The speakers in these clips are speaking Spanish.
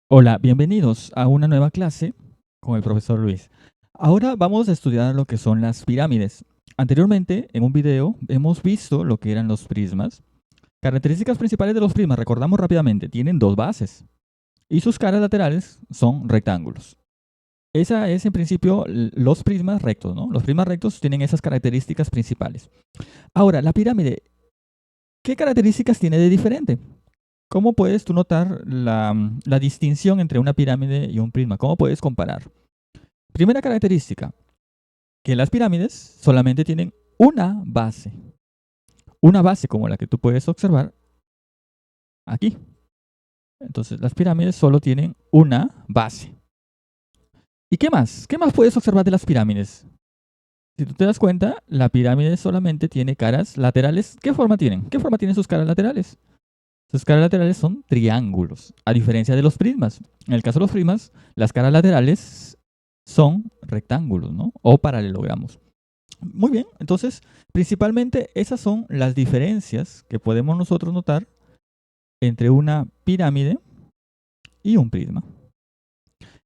Hola, bienvenidos a una nueva clase con el profesor Luis. Ahora vamos a estudiar lo que son las pirámides. Anteriormente, en un video, hemos visto lo que eran los prismas. Características principales de los prismas, recordamos rápidamente, tienen dos bases y sus caras laterales son rectángulos. Esa es en principio los prismas rectos, ¿no? Los prismas rectos tienen esas características principales. Ahora, la pirámide, ¿qué características tiene de diferente? ¿Cómo puedes tú notar la distinción entre una pirámide y un prisma? ¿Cómo puedes comparar? Primera característica, que las pirámides solamente tienen una base como la que tú puedes observar aquí. Entonces, las pirámides solo tienen una base. ¿Y qué más? ¿Qué más puedes observar de las pirámides? Si tú te das cuenta, la pirámide solamente tiene caras laterales. ¿Qué forma tienen? ¿Qué forma tienen sus caras laterales? Sus caras laterales son triángulos, a diferencia de los prismas. En el caso de los prismas, las caras laterales son rectángulos, ¿no? O paralelogramos. Muy bien, entonces, principalmente esas son las diferencias que podemos nosotros notar entre una pirámide y un prisma.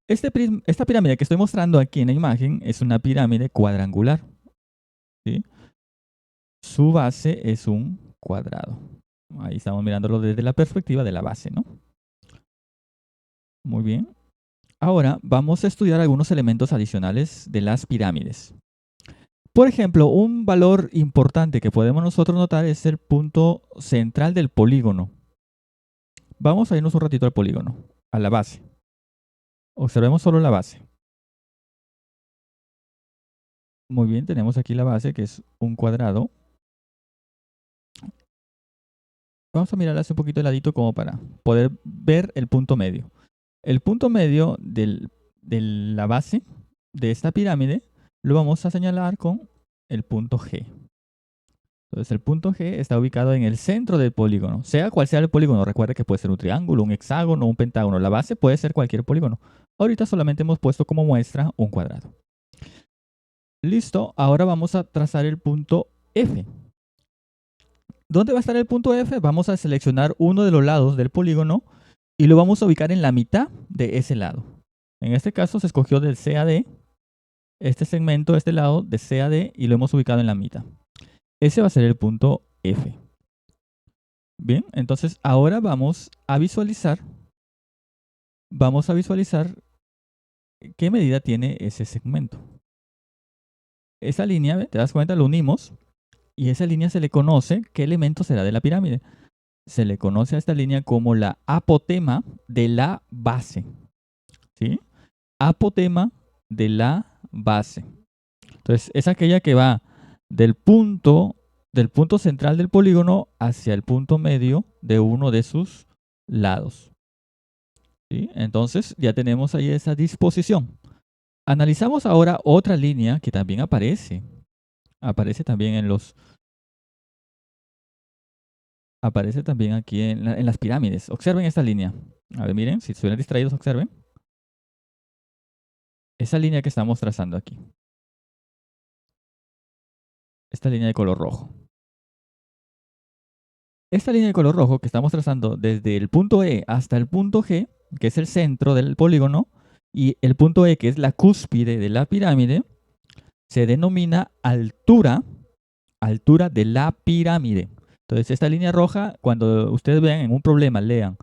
Esta pirámide que estoy mostrando aquí en la imagen es una pirámide cuadrangular, ¿sí? Su base es un cuadrado. Ahí estamos mirándolo desde la perspectiva de la base, ¿no? Muy bien. Ahora vamos a estudiar algunos elementos adicionales de las pirámides. Por ejemplo, un valor importante que podemos nosotros notar es el punto central del polígono. Vamos a irnos un ratito al polígono, a la base. Observemos solo la base. Muy bien, tenemos aquí la base que es un cuadrado. Vamos a mirarla hacia un poquito de ladito como para poder ver el punto medio. El punto medio de la base de esta pirámide lo vamos a señalar con el punto G. Entonces el punto G está ubicado en el centro del polígono. Sea cual sea el polígono, recuerda que puede ser un triángulo, un hexágono, un pentágono. La base puede ser cualquier polígono. Ahorita solamente hemos puesto como muestra un cuadrado. Listo, ahora vamos a trazar el punto F. ¿Dónde va a estar el punto F? Vamos a seleccionar uno de los lados del polígono y lo vamos a ubicar en la mitad de ese lado. En este caso se escogió del CAD, este segmento, este lado de CAD y lo hemos ubicado en la mitad. Ese va a ser el punto F. Bien, entonces ahora vamos a visualizar qué medida tiene ese segmento. Esa línea, te das cuenta, lo unimos y esa línea se le conoce, ¿qué elemento será de la pirámide? Se le conoce a esta línea como la apotema de la base. ¿Sí? Apotema de la base. Entonces, es aquella que va del punto central del polígono hacia el punto medio de uno de sus lados. ¿Sí? Entonces, ya tenemos ahí esa disposición. Analizamos ahora otra línea que también aparece. Aparece también aparece también aquí en las pirámides. Observen esta línea. A ver, miren, si estuvieran distraídos, observen. Esa línea que estamos trazando aquí. Esta línea de color rojo. Esta línea de color rojo que estamos trazando desde el punto E hasta el punto G, que es el centro del polígono, y el punto E, que es la cúspide de la pirámide, se denomina altura de la pirámide. Entonces, esta línea roja, cuando ustedes vean en un problema, lean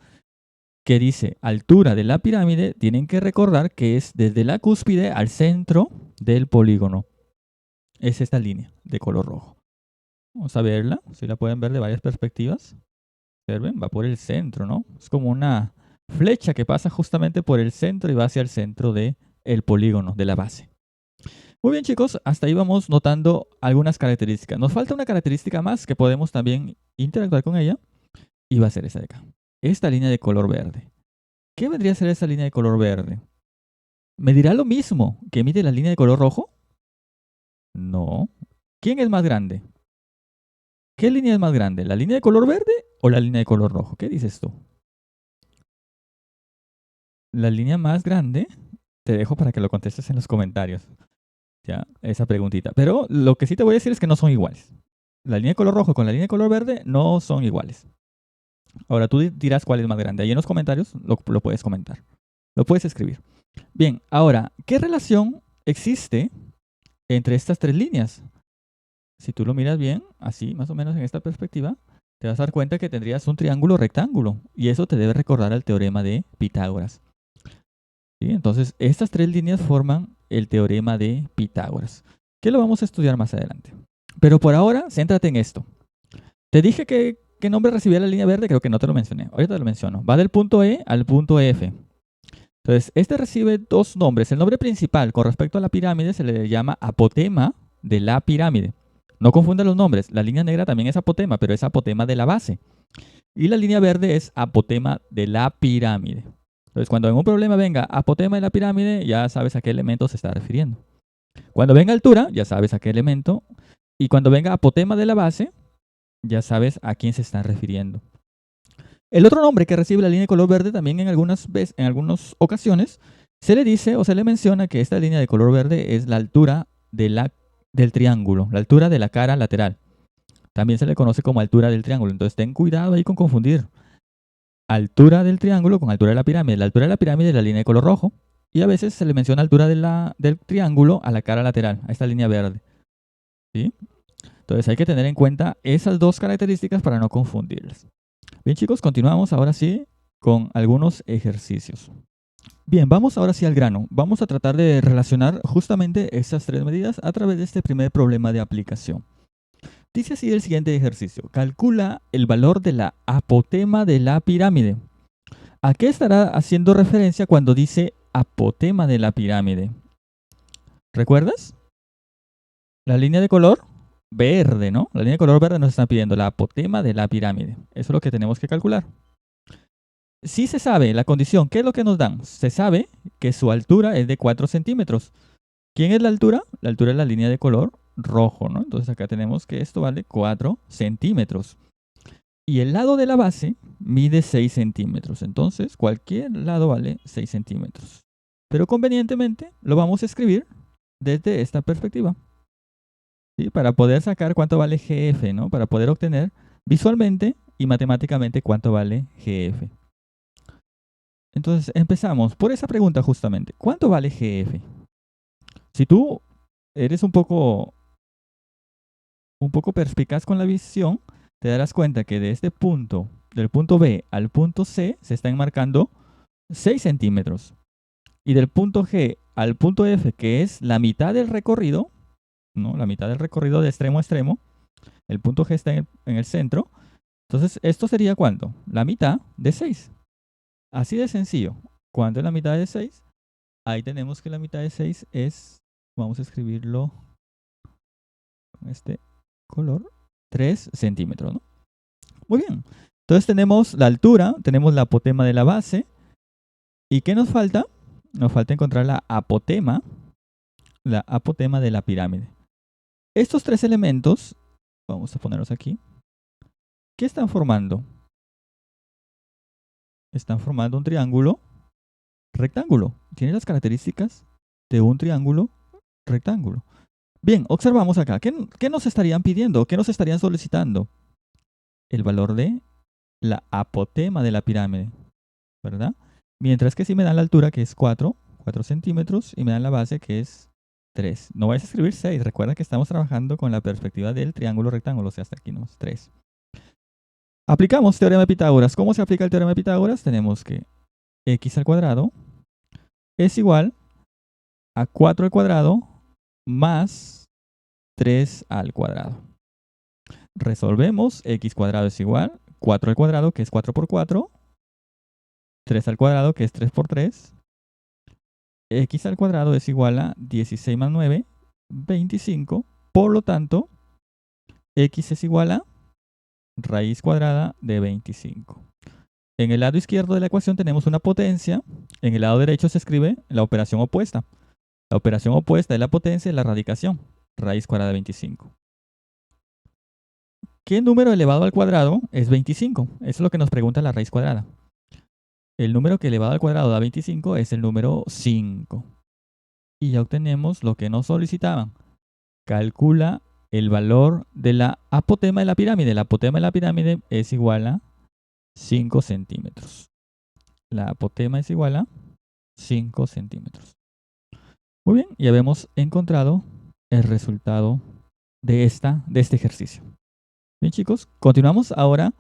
que dice altura de la pirámide, tienen que recordar que es desde la cúspide al centro del polígono. Es esta línea de color rojo. Vamos a verla, si la pueden ver de varias perspectivas. Observen, va por el centro, ¿no? Es como una flecha que pasa justamente por el centro y va hacia el centro del polígono, de la base. Muy bien, chicos, hasta ahí vamos notando algunas características. Nos falta una característica más que podemos también interactuar con ella y va a ser esta de acá. Esta línea de color verde. ¿Qué vendría a ser esta línea de color verde? ¿Medirá lo mismo que mide la línea de color rojo? No. ¿Quién es más grande? ¿Qué línea es más grande? ¿La línea de color verde o la línea de color rojo? ¿Qué dices tú? La línea más grande, te dejo para que lo contestes en los comentarios. Ya, esa preguntita. Pero lo que sí te voy a decir es que no son iguales. La línea de color rojo con la línea de color verde no son iguales. Ahora tú dirás cuál es más grande. Ahí en los comentarios lo puedes comentar. Lo puedes escribir. Bien, ahora, ¿qué relación existe entre estas tres líneas? Si tú lo miras bien, así más o menos en esta perspectiva, te vas a dar cuenta que tendrías un triángulo rectángulo. Y eso te debe recordar al teorema de Pitágoras. ¿Sí? Entonces, estas tres líneas forman el teorema de Pitágoras, que lo vamos a estudiar más adelante. Pero por ahora, céntrate en esto. Te dije que qué nombre recibía la línea verde, creo que no te lo mencioné. Ahorita te lo menciono. Va del punto E al punto F. Entonces, este recibe dos nombres. El nombre principal con respecto a la pirámide se le llama apotema de la pirámide. No confunda los nombres. La línea negra también es apotema, pero es apotema de la base. Y la línea verde es apotema de la pirámide. Entonces, cuando en un problema venga apotema de la pirámide, ya sabes a qué elemento se está refiriendo. Cuando venga altura, ya sabes a qué elemento. Y cuando venga apotema de la base, ya sabes a quién se está refiriendo. El otro nombre que recibe la línea de color verde también en algunas ocasiones se le dice o se le menciona que esta línea de color verde es la altura del triángulo, la altura de la cara lateral. También se le conoce como altura del triángulo. Entonces ten cuidado ahí con confundir altura del triángulo con altura de la pirámide. La altura de la pirámide es la línea de color rojo y a veces se le menciona altura del triángulo a la cara lateral, a esta línea verde. ¿Sí? Entonces hay que tener en cuenta esas dos características para no confundirlas. Bien chicos, continuamos ahora sí con algunos ejercicios. Bien, vamos ahora sí al grano. Vamos a tratar de relacionar justamente estas tres medidas a través de este primer problema de aplicación. Dice así el siguiente ejercicio. Calcula el valor de la apotema de la pirámide. ¿A qué estará haciendo referencia cuando dice apotema de la pirámide? ¿Recuerdas? La línea de color verde, ¿no? La línea de color verde nos está pidiendo la apotema de la pirámide. Eso es lo que tenemos que calcular. Si se sabe la condición, ¿qué es lo que nos dan? Se sabe que su altura es de 4 centímetros. ¿Quién es la altura? La altura es la línea de color rojo, ¿no? Entonces acá tenemos que esto vale 4 centímetros. Y el lado de la base mide 6 centímetros. Entonces cualquier lado vale 6 centímetros. Pero convenientemente lo vamos a escribir desde esta perspectiva. ¿Sí? Para poder sacar cuánto vale GF, ¿no? Para poder obtener visualmente y matemáticamente cuánto vale GF. Entonces empezamos por esa pregunta justamente. ¿Cuánto vale GF? Si tú eres un poco perspicaz con la visión, te darás cuenta que de este punto, del punto B al punto C, se están marcando 6 centímetros. Y del punto G al punto F, que es la mitad del recorrido, ¿no? La mitad del recorrido de extremo a extremo, el punto G está en el centro. Entonces, ¿esto sería cuánto? La mitad de 6. Así de sencillo. ¿Cuánto es la mitad de 6? Ahí tenemos que la mitad de 6 es, vamos a escribirlo con este color, 3 centímetros, ¿no? Muy bien. Entonces tenemos la altura, tenemos la apotema de la base. ¿Y qué nos falta? Nos falta encontrar la apotema de la pirámide. Estos tres elementos, vamos a ponerlos aquí, ¿qué están formando? Están formando un triángulo rectángulo. Tiene las características de un triángulo rectángulo. Bien, observamos acá. ¿Qué nos estarían pidiendo? ¿Qué nos estarían solicitando? El valor de la apotema de la pirámide, ¿verdad? Mientras que si me dan la altura, que es 4 centímetros, y me dan la base, que es 3. No vais a escribir 6. Recuerda que estamos trabajando con la perspectiva del triángulo rectángulo, o sea, hasta aquí no, 3. Aplicamos teorema de Pitágoras. ¿Cómo se aplica el teorema de Pitágoras? Tenemos que x al cuadrado es igual a 4 al cuadrado más 3 al cuadrado. Resolvemos, x cuadrado es igual, 4 al cuadrado, que es 4 por 4, 3 al cuadrado, que es 3 por 3, x al cuadrado es igual a 16 más 9, 25, por lo tanto, x es igual a raíz cuadrada de 25. En el lado izquierdo de la ecuación tenemos una potencia, en el lado derecho se escribe la operación opuesta. La operación opuesta de la potencia es la radicación, raíz cuadrada de 25. ¿Qué número elevado al cuadrado es 25? Eso es lo que nos pregunta la raíz cuadrada. El número que elevado al cuadrado da 25 es el número 5. Y ya obtenemos lo que nos solicitaban. Calcula el valor de la apotema de la pirámide. La apotema de la pirámide es igual a 5 centímetros. La apotema es igual a 5 centímetros. Muy bien, ya hemos encontrado el resultado de este ejercicio. Bien, chicos, continuamos ahora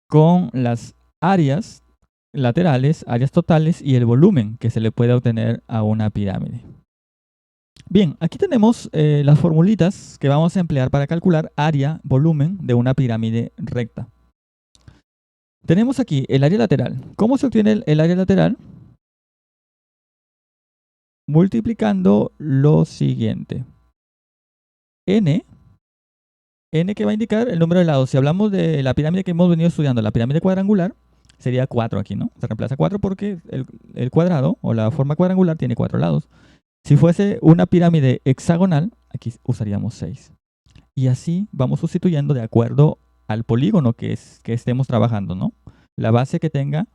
con las áreas laterales, áreas totales y el volumen que se le puede obtener a una pirámide. Bien, aquí tenemos las formulitas que vamos a emplear para calcular área, volumen de una pirámide recta. Tenemos aquí el área lateral. ¿Cómo se obtiene el área lateral? Multiplicando lo siguiente. N que va a indicar el número de lados. Si hablamos de la pirámide que hemos venido estudiando, la pirámide cuadrangular, sería 4 aquí, ¿no? Se reemplaza 4 porque el cuadrado o la forma cuadrangular tiene 4 lados. Si fuese una pirámide hexagonal, aquí usaríamos 6. Y así vamos sustituyendo de acuerdo al polígono que estemos trabajando, ¿no? La base que tenga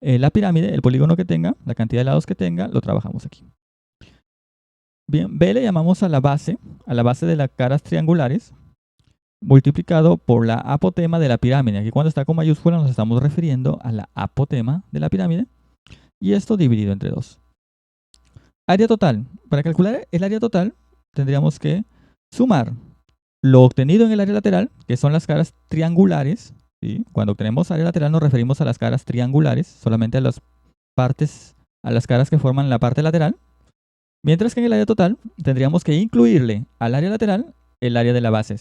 la pirámide, el polígono que tenga, la cantidad de lados que tenga, lo trabajamos aquí. Bien, B le llamamos a la base de las caras triangulares, multiplicado por la apotema de la pirámide. Aquí cuando está con mayúscula nos estamos refiriendo a la apotema de la pirámide y esto dividido entre 2. Área total. Para calcular el área total tendríamos que sumar lo obtenido en el área lateral, que son las caras triangulares. ¿Sí? Cuando obtenemos área lateral nos referimos a las caras triangulares, solamente a las partes, a las caras que forman la parte lateral. Mientras que en el área total tendríamos que incluirle al área lateral el área de la base.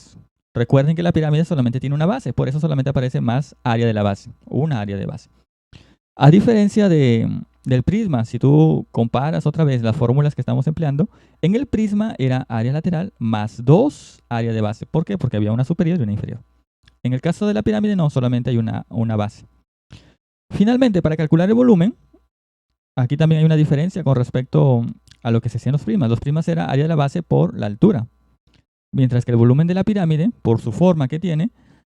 Recuerden que la pirámide solamente tiene una base, por eso solamente aparece más área de la base, una área de base. A diferencia del prisma, si tú comparas otra vez las fórmulas que estamos empleando, en el prisma era área lateral más 2 área de base. ¿Por qué? Porque había una superior y una inferior. En el caso de la pirámide no, solamente hay una base. Finalmente, para calcular el volumen, aquí también hay una diferencia con respecto a lo que se hacía en los prismas. Los prismas era área de la base por la altura. Mientras que el volumen de la pirámide, por su forma que tiene,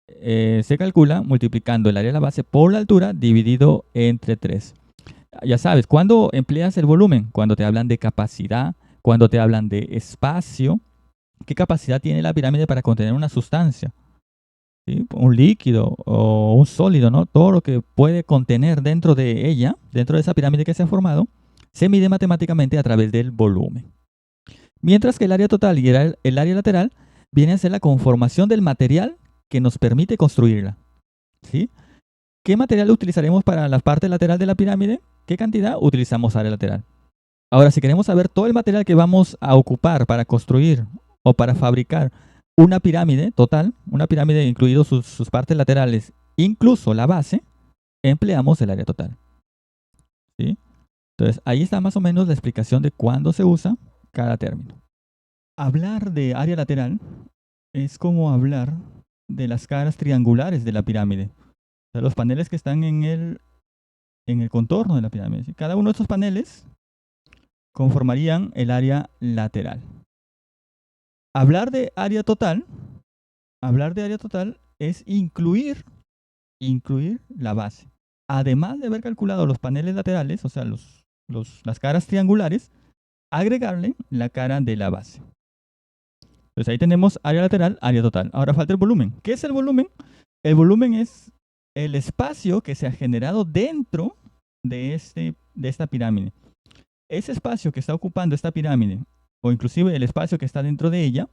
se calcula multiplicando el área de la base por la altura dividido entre 3. Ya sabes, ¿cuándo empleas el volumen? Cuando te hablan de capacidad, cuando te hablan de espacio. ¿Qué capacidad tiene la pirámide para contener una sustancia? ¿Sí? Un líquido o un sólido, ¿no? Todo lo que puede contener dentro de ella, dentro de esa pirámide que se ha formado, se mide matemáticamente a través del volumen. Mientras que el área total y el área lateral viene a ser la conformación del material que nos permite construirla. ¿Sí? ¿Qué material utilizaremos para la parte lateral de la pirámide? ¿Qué cantidad utilizamos área lateral? Ahora, si queremos saber todo el material que vamos a ocupar para construir o para fabricar una pirámide total, una pirámide incluidos sus partes laterales, incluso la base, empleamos el área total. ¿Sí? Entonces, ahí está más o menos la explicación de cuándo se usa cada término. Hablar de área lateral es como hablar de las caras triangulares de la pirámide. O sea, los paneles que están en el contorno de la pirámide. ¿Sí? Cada uno de estos paneles conformarían el área lateral. Hablar de área total es incluir la base. Además de haber calculado los paneles laterales, o sea, las caras triangulares, agregarle la cara de la base. Entonces ahí tenemos área lateral, área total. Ahora falta el volumen. ¿Qué es el volumen? El volumen es el espacio que se ha generado dentro de esta pirámide. Ese espacio que está ocupando esta pirámide, o inclusive el espacio que está dentro de ella,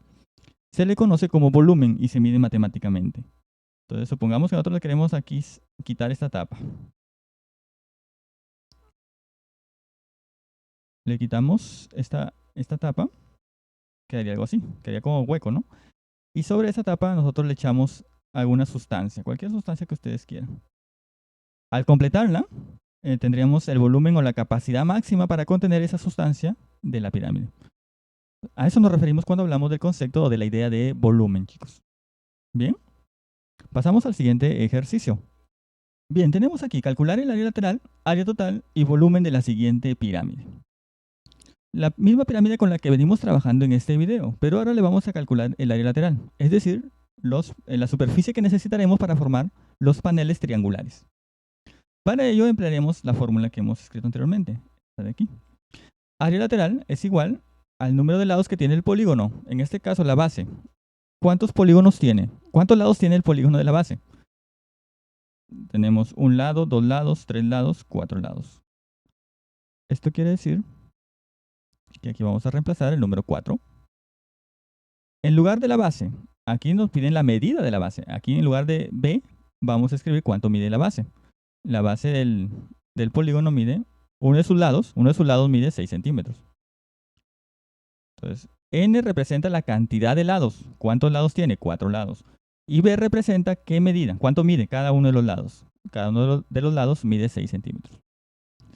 se le conoce como volumen y se mide matemáticamente. Entonces supongamos que nosotros le queremos aquí quitar esta tapa. Le quitamos esta tapa, quedaría algo así, quedaría como hueco, ¿no? Y sobre esa tapa nosotros le echamos alguna sustancia, cualquier sustancia que ustedes quieran. Al completarla, tendríamos el volumen o la capacidad máxima para contener esa sustancia de la pirámide. A eso nos referimos cuando hablamos del concepto o de la idea de volumen, chicos. Bien, pasamos al siguiente ejercicio. Bien, tenemos aquí calcular el área lateral, área total y volumen de la siguiente pirámide. La misma pirámide con la que venimos trabajando en este video, pero ahora le vamos a calcular el área lateral, es decir, la superficie que necesitaremos para formar los paneles triangulares. Para ello emplearemos la fórmula que hemos escrito anteriormente, esta de aquí. Área lateral es igual al número de lados que tiene el polígono, en este caso la base. ¿Cuántos polígonos tiene? ¿Cuántos lados tiene el polígono de la base? Tenemos un lado, 2 lados, 3 lados, 4 lados. Esto quiere decir que aquí vamos a reemplazar el número 4. En lugar de la base, aquí nos piden la medida de la base. Aquí en lugar de B, vamos a escribir cuánto mide la base. La base del polígono mide, uno de sus lados mide 6 centímetros. Entonces, N representa la cantidad de lados. ¿Cuántos lados tiene? 4 lados. Y B representa qué medida, cuánto mide cada uno de los lados. Cada uno de los lados mide 6 centímetros.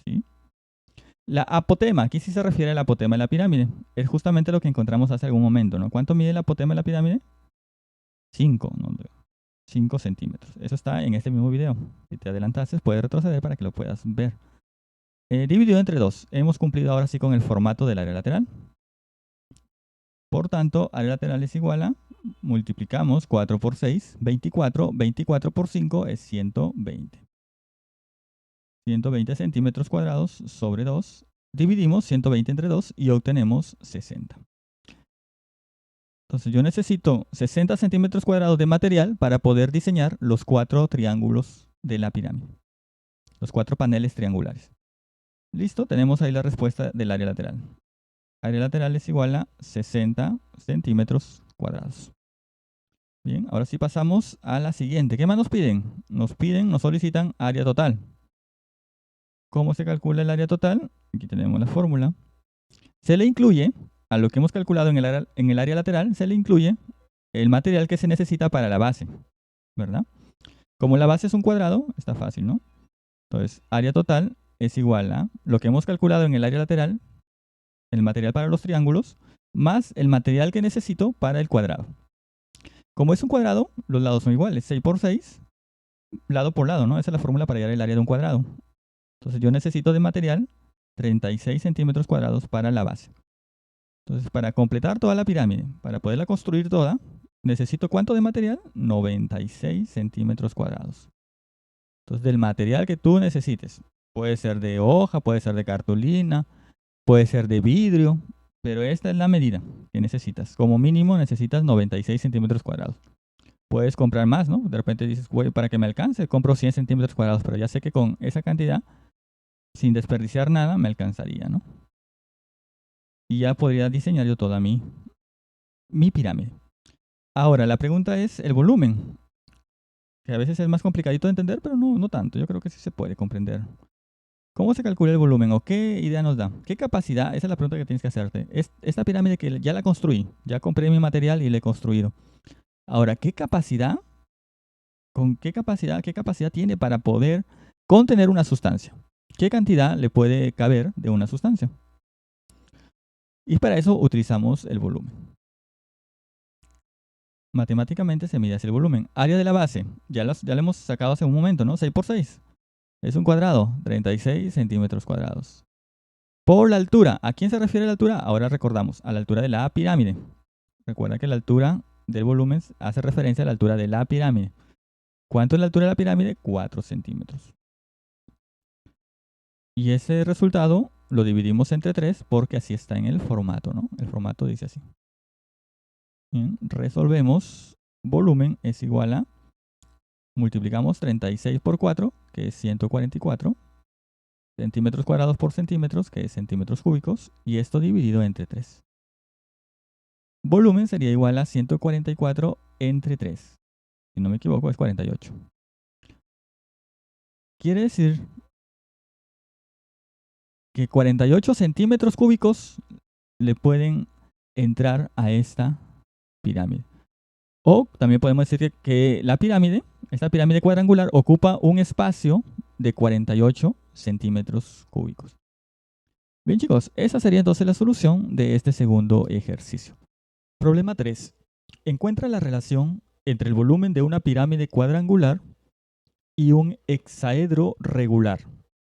¿Sí? La apotema, aquí sí se refiere al apotema de la pirámide. Es justamente lo que encontramos hace algún momento, ¿no? ¿Cuánto mide el apotema de la pirámide? 5, ¿no? 5 centímetros. Eso está en este mismo video. Si te adelantases, puedes retroceder para que lo puedas ver. Dividido entre 2. Hemos cumplido ahora sí con el formato del área lateral. Por tanto, área lateral es igual a, multiplicamos 4 por 6, 24. 24 por 5 es 120. 120 centímetros cuadrados sobre 2. Dividimos 120 entre 2 y obtenemos 60. Entonces yo necesito 60 centímetros cuadrados de material para poder diseñar los 4 triángulos de la pirámide. Los 4 paneles triangulares. Listo, tenemos ahí la respuesta del área lateral. Área lateral es igual a 60 centímetros cuadrados. Bien, ahora sí pasamos a la siguiente. ¿Qué más nos piden? Nos solicitan área total. ¿Cómo se calcula el área total? Aquí tenemos la fórmula. Se le incluye, a lo que hemos calculado en el área lateral, se le incluye el material que se necesita para la base, ¿verdad? Como la base es un cuadrado, está fácil, ¿no? Entonces, área total es igual a lo que hemos calculado en el área lateral, el material para los triángulos, más el material que necesito para el cuadrado. Como es un cuadrado, los lados son iguales, 6 por 6, lado por lado, ¿no? Esa es la fórmula para hallar el área de un cuadrado. Entonces yo necesito de material 36 centímetros cuadrados para la base. Entonces, para completar toda la pirámide, para poderla construir toda, necesito ¿cuánto de material? 96 centímetros cuadrados. Entonces, del material que tú necesites, puede ser de hoja, puede ser de cartulina, puede ser de vidrio, pero esta es la medida que necesitas. Como mínimo necesitas 96 centímetros cuadrados. Puedes comprar más, ¿no? De repente dices, güey, para que me alcance, compro 100 centímetros cuadrados, pero ya sé que con esa cantidad, sin desperdiciar nada, me alcanzaría, ¿no? Y ya podría diseñar yo toda mi pirámide. Ahora, la pregunta es el volumen, que a veces es más complicadito de entender, pero no tanto. Yo creo que sí se puede comprender. ¿Cómo se calcula el volumen o qué idea nos da? ¿Qué capacidad? Esa es la pregunta que tienes que hacerte. Esta pirámide que ya la construí, ya compré mi material y la he construido. Ahora, ¿qué capacidad tiene para poder contener una sustancia? ¿Qué cantidad le puede caber de una sustancia? Y para eso utilizamos el volumen. Matemáticamente se mide así el volumen. Área de la base, ya lo hemos sacado hace un momento, ¿no? 6 por 6. Es un cuadrado, 36 centímetros cuadrados. Por la altura, ¿a quién se refiere la altura? Ahora recordamos, a la altura de la pirámide. Recuerda que la altura del volumen hace referencia a la altura de la pirámide. ¿Cuánto es la altura de la pirámide? 4 centímetros. Y ese resultado lo dividimos entre 3 porque así está en el formato, ¿no? El formato dice así. Bien, resolvemos. Volumen es igual a, multiplicamos 36 por 4, que es 144, centímetros cuadrados por centímetros, que es centímetros cúbicos, y esto dividido entre 3. Volumen sería igual a 144 entre 3. Si no me equivoco, es 48. Quiere decir que 48 centímetros cúbicos le pueden entrar a esta pirámide. O también podemos decir que la pirámide, esta pirámide cuadrangular, ocupa un espacio de 48 centímetros cúbicos. Bien, chicos, esa sería entonces la solución de este segundo ejercicio. Problema 3. Encuentra la relación entre el volumen de una pirámide cuadrangular y un hexaedro regular.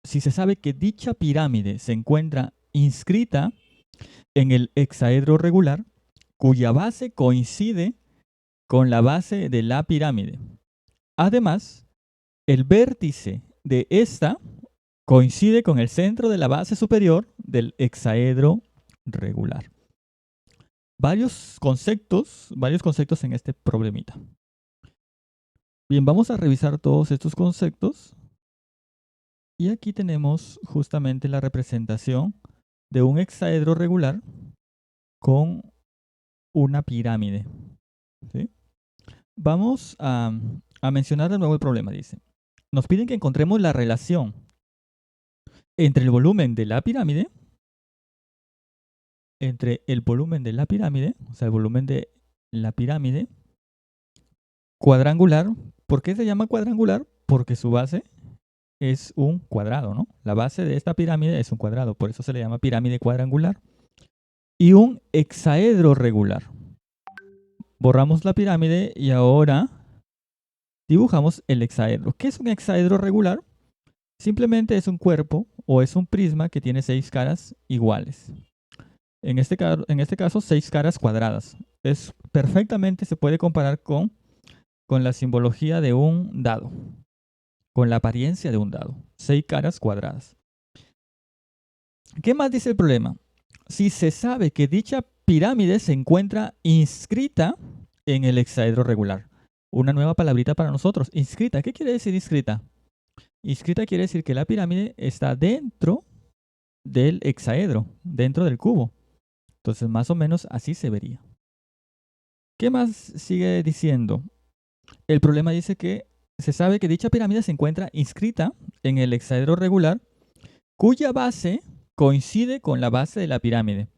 Si se sabe que dicha pirámide se encuentra inscrita en el hexaedro regular, cuya base coincide con la base de la pirámide. Además, el vértice de esta coincide con el centro de la base superior del hexaedro regular. Varios conceptos en este problemita. Bien, vamos a revisar todos estos conceptos Y aquí tenemos justamente la representación de un hexaedro regular con una pirámide. ¿Sí? Vamos a mencionar de nuevo el problema, dice. Nos piden que encontremos la relación entre el volumen de la pirámide, o sea, el volumen de la pirámide cuadrangular. ¿Por qué se llama cuadrangular? Porque su base es un cuadrado, ¿no? La base de esta pirámide es un cuadrado, por eso se le llama pirámide cuadrangular. Y un hexaedro regular. Borramos la pirámide y ahora dibujamos el hexaedro. ¿Qué es un hexaedro regular? Simplemente es un cuerpo o es un prisma que tiene 6 caras iguales. En este caso, 6 caras cuadradas. Perfectamente se puede comparar con la simbología de un dado, con la apariencia de un dado. 6 caras cuadradas. ¿Qué más dice el problema? Si se sabe que dicha pirámide se encuentra inscrita en el hexaedro regular. Una nueva palabrita para nosotros. Inscrita. ¿Qué quiere decir inscrita? Inscrita quiere decir que la pirámide está dentro del hexaedro, dentro del cubo. Entonces, más o menos así se vería. ¿Qué más sigue diciendo? El problema dice que se sabe que dicha pirámide se encuentra inscrita en el hexaedro regular, cuya base coincide con la base de la pirámide.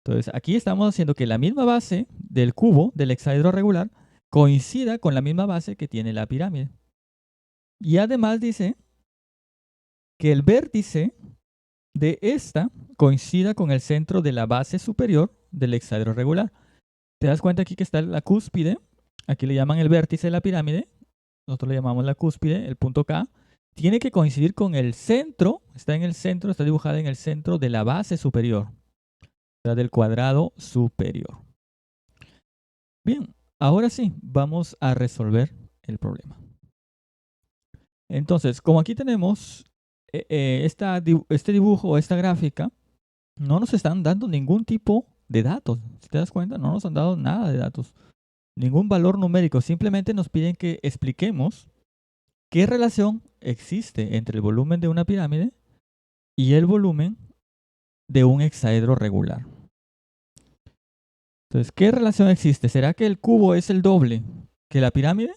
Entonces, aquí estamos haciendo que la misma base del cubo, del hexaedro regular, coincida con la misma base que tiene la pirámide. Y además dice que el vértice de esta coincida con el centro de la base superior del hexaedro regular. Te das cuenta aquí que está la cúspide, aquí le llaman el vértice de la pirámide, nosotros le llamamos la cúspide, el punto K, tiene que coincidir con el centro, está en el centro, está dibujada en el centro de la base superior, o sea, del cuadrado superior. Bien, ahora sí, vamos a resolver el problema. Entonces, como aquí tenemos este dibujo, esta gráfica, no nos están dando ningún tipo de datos. Si te das cuenta, no nos han dado nada de datos. Ningún valor numérico. Simplemente nos piden que expliquemos qué relación existe entre el volumen de una pirámide y el volumen de un hexaedro regular. Entonces, ¿qué relación existe? ¿Será que el cubo es el doble que la pirámide?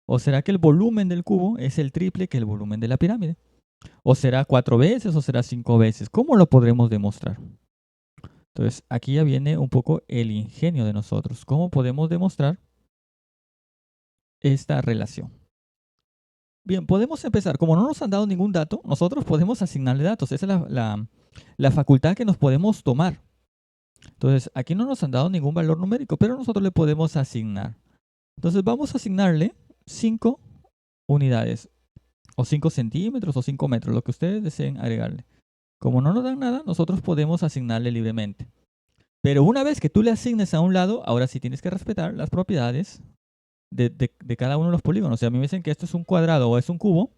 ¿O será que el volumen del cubo es el triple que el volumen de la pirámide? ¿O será 4 veces o será 5 veces? ¿Cómo lo podremos demostrar? Entonces, aquí ya viene un poco el ingenio de nosotros. ¿Cómo podemos demostrar esta relación? Bien, podemos empezar. Como no nos han dado ningún dato, nosotros podemos asignarle datos. Esa es la facultad que nos podemos tomar. Entonces, aquí no nos han dado ningún valor numérico, pero nosotros le podemos asignar. Entonces, vamos a asignarle 5 unidades, o 5 centímetros, o 5 metros, lo que ustedes deseen agregarle. Como no nos dan nada, nosotros podemos asignarle libremente. Pero una vez que tú le asignes a un lado, ahora sí tienes que respetar las propiedades de cada uno de los polígonos. O sea, a mí me dicen que esto es un cuadrado o es un cubo,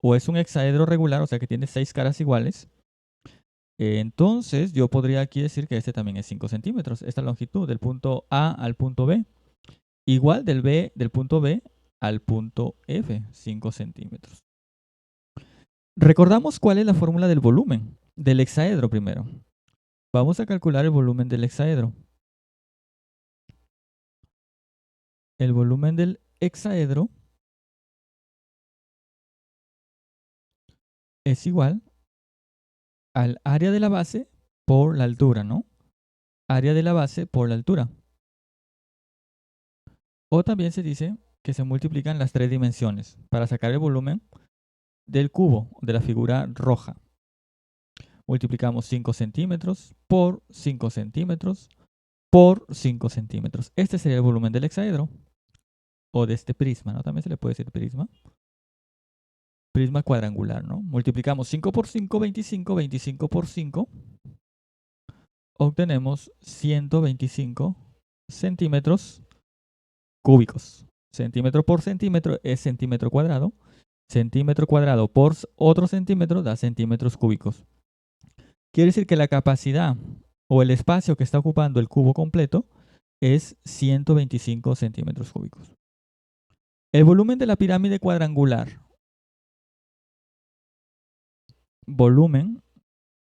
o es un hexaedro regular, o sea que tiene 6 caras iguales. Entonces, yo podría aquí decir que este también es 5 centímetros. Esta longitud del punto A al punto B, igual del punto B al punto F, 5 centímetros. Recordamos cuál es la fórmula del volumen del hexaedro primero. Vamos a calcular el volumen del hexaedro. El volumen del hexaedro es igual al área de la base por la altura, ¿no? Área de la base por la altura. O también se dice que se multiplican las 3 dimensiones para sacar el volumen del cubo, de la figura roja. Multiplicamos 5 centímetros por 5 centímetros por 5 centímetros. Este sería el volumen del hexaedro o de este prisma, ¿no? También se le puede decir prisma. Prisma cuadrangular, ¿no? Multiplicamos 5 por 5, 25, 25 por 5. Obtenemos 125 centímetros cúbicos. Centímetro por centímetro es centímetro cuadrado. Centímetro cuadrado por otro centímetro da centímetros cúbicos. Quiere decir que la capacidad o el espacio que está ocupando el cubo completo es 125 centímetros cúbicos. El volumen de la pirámide cuadrangular volumen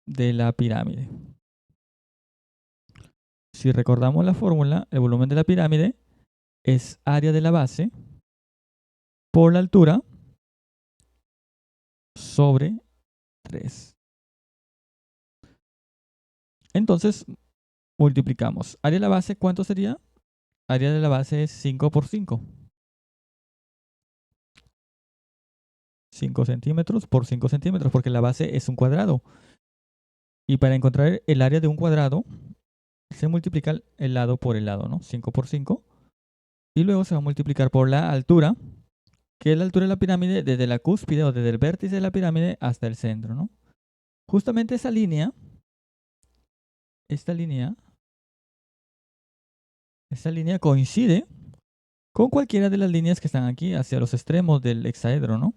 de la pirámide. Si recordamos la fórmula, el volumen de la pirámide es área de la base por la altura sobre 3. Entonces, multiplicamos. Área de la base, ¿cuánto sería? Área de la base es 5 por 5. 5 centímetros por 5 centímetros, porque la base es un cuadrado. Y para encontrar el área de un cuadrado, se multiplica el lado por el lado, ¿no? 5 por 5. Y luego se va a multiplicar por la altura, que es la altura de la pirámide desde la cúspide o desde el vértice de la pirámide hasta el centro, ¿no? Justamente esta línea coincide con cualquiera de las líneas que están aquí hacia los extremos del hexaedro, ¿no?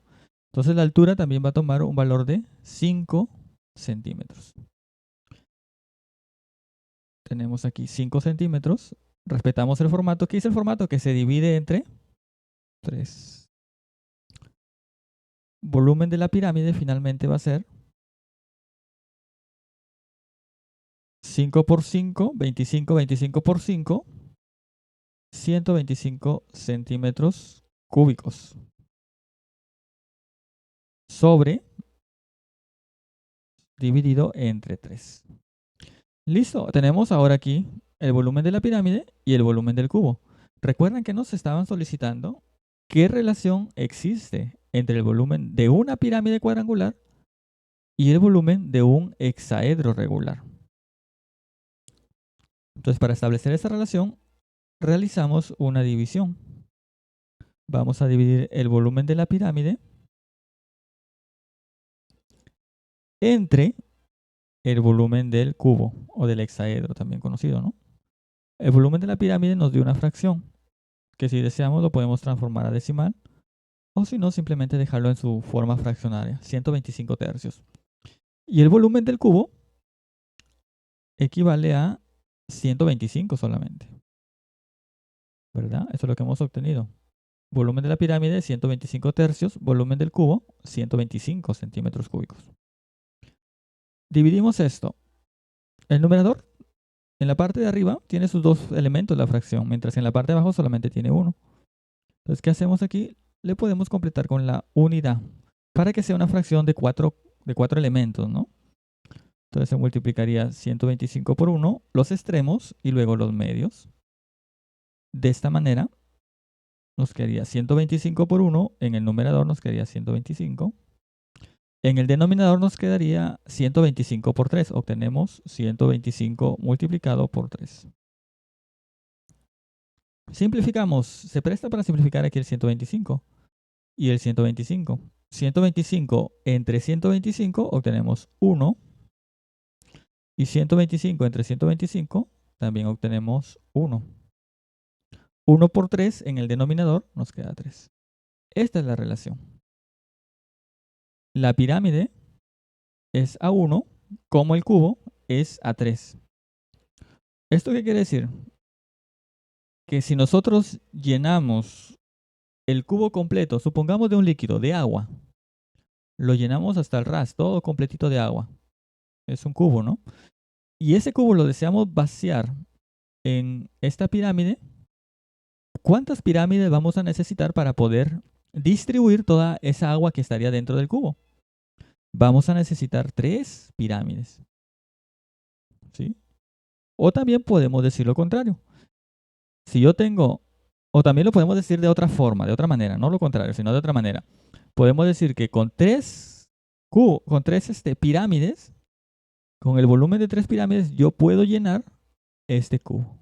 Entonces la altura también va a tomar un valor de 5 centímetros. Tenemos aquí 5 centímetros. Respetamos el formato. ¿Qué es el formato? Que se divide entre 3. Volumen de la pirámide finalmente va a ser 5 por 5, 25, 25 por 5, 125 centímetros cúbicos. Sobre, dividido entre 3. Listo, tenemos ahora aquí el volumen de la pirámide y el volumen del cubo. Recuerden que nos estaban solicitando qué relación existe entre el volumen de una pirámide cuadrangular y el volumen de un hexaedro regular. Entonces, para establecer esa relación, realizamos una división. Vamos a dividir el volumen de la pirámide entre el volumen del cubo o del hexaedro, también conocido, ¿no? El volumen de la pirámide nos dio una fracción, que si deseamos lo podemos transformar a decimal, o si no, simplemente dejarlo en su forma fraccionaria, 125 tercios. Y el volumen del cubo equivale a 125 solamente, ¿verdad? Eso es lo que hemos obtenido. Volumen de la pirámide, 125 tercios. Volumen del cubo, 125 centímetros cúbicos. Dividimos esto. El numerador, en la parte de arriba, tiene sus dos elementos de la fracción, mientras que en la parte de abajo solamente tiene uno. Entonces, ¿qué hacemos aquí? Le podemos completar con la unidad, para que sea una fracción de cuatro elementos, ¿no? Entonces se multiplicaría 125 por 1, los extremos y luego los medios. De esta manera, nos quedaría 125 por 1, en el numerador nos quedaría 125. En el denominador nos quedaría 125 por 3. Obtenemos 125 multiplicado por 3. Simplificamos. Se presta para simplificar aquí el 125 y el 125. 125 entre 125 obtenemos 1. Y 125 entre 125 también obtenemos 1. 1 por 3 en el denominador nos queda 3. Esta es la relación. La pirámide es a 1 como el cubo es a 3. ¿Esto qué quiere decir? Que si nosotros llenamos el cubo completo, supongamos de un líquido, de agua, lo llenamos hasta el ras, todo completito de agua. Es un cubo, ¿no? Y ese cubo lo deseamos vaciar en esta pirámide. ¿Cuántas pirámides vamos a necesitar para poder distribuir toda esa agua que estaría dentro del cubo? Vamos a necesitar 3 pirámides. ¿Sí? O también podemos decir lo contrario. Si yo tengo, o también lo podemos decir de otra forma, de otra manera, no lo contrario, sino de otra manera. Podemos decir que con 3 pirámides, con el volumen de 3 pirámides, yo puedo llenar este cubo.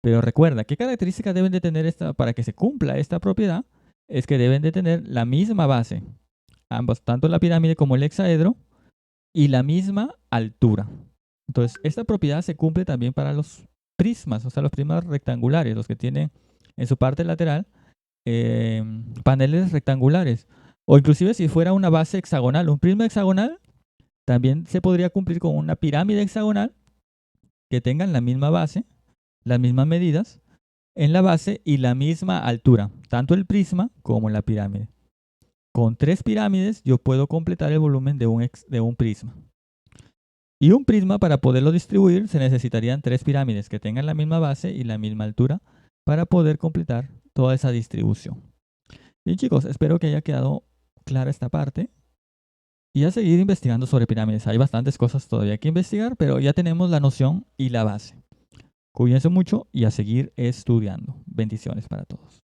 Pero recuerda, ¿qué características deben de tener para que se cumpla esta propiedad? Es que deben de tener la misma base, ambos, tanto la pirámide como el hexaedro, y la misma altura. Entonces, esta propiedad se cumple también para los prismas, o sea, los prismas rectangulares, los que tienen en su parte lateral paneles rectangulares. O inclusive si fuera una base hexagonal, un prisma hexagonal, también se podría cumplir con una pirámide hexagonal que tengan la misma base, las mismas medidas en la base y la misma altura, tanto el prisma como la pirámide. con 3 pirámides yo puedo completar el volumen de un prisma. Y un prisma, para poderlo distribuir, se necesitarían 3 pirámides que tengan la misma base y la misma altura para poder completar toda esa distribución. Bien, chicos, espero que haya quedado clara esta parte. Y a seguir investigando sobre pirámides. Hay bastantes cosas todavía que investigar, pero ya tenemos la noción y la base. Cuídense mucho y a seguir estudiando. Bendiciones para todos.